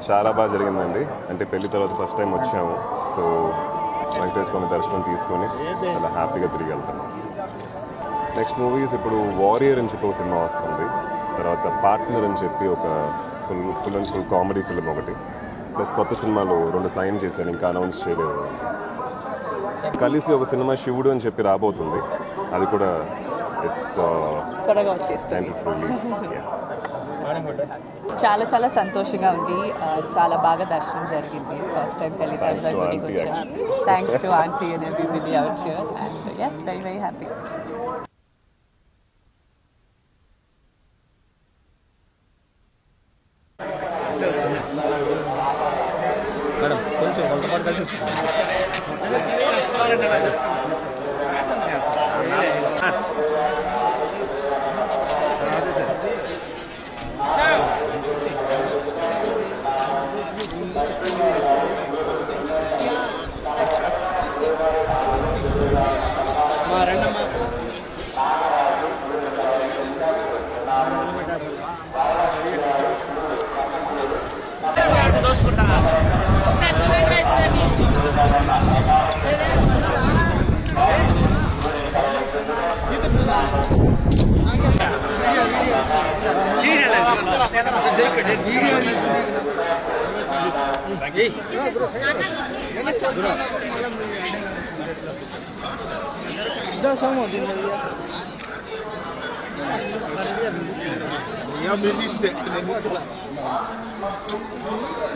చాలా బాగా జరిగిందండి. అంటే పెళ్లి తర్వాత ఫస్ట్ టైం వచ్చాము. సో వెంకటేశ్వర స్వామి దర్శనం తీసుకొని చాలా హ్యాపీగా తిరిగి వెళ్తున్నాం. నెక్స్ట్ మూవీస్ ఇప్పుడు వారియర్ అని చెప్పి ఒక సినిమా వస్తుంది. తర్వాత పార్ట్నర్ అని చెప్పి ఒక full and full comedy film ఒకటి, ప్లస్ కొత్త సినిమాలు 2 సైన్ చేశాను, ఇంకా అనౌన్స్ చేయలేదు. కలిసి ఒక సినిమా శివుడు అని చెప్పి రాబోతుంది. అది కూడా చాలా చాలా సంతోషంగా ఉంది. చాలా బాగా దర్శనం జరిగింది. ఫస్ట్ టైం పెళ్లి దగ్గరికి వచ్చాను. Thanks to aunty and everybody out here and yes, very very happy. Madam కొంచెం వాళ్ళతో పాటు కలిసి రెండమ్మా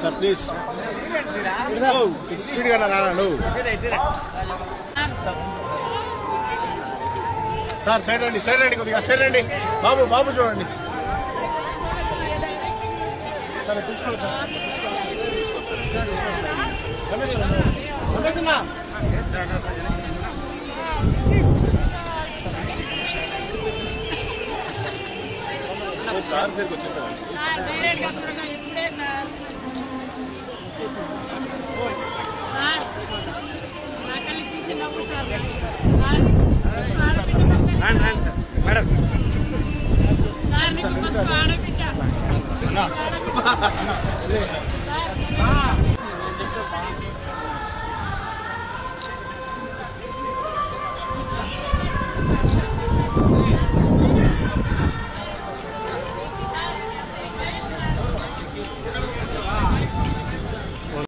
సార్ ప్లీజ్ స్పీడ్గా రాను సార్. సైడ్ రండి కొద్దిగా సైడ్ రండి. బాబు చూడండి సార్. పిలుచుకోండి సార్. రమేష్ అన్న కార్ దగ్గరికి వచ్చేసారు. మేడం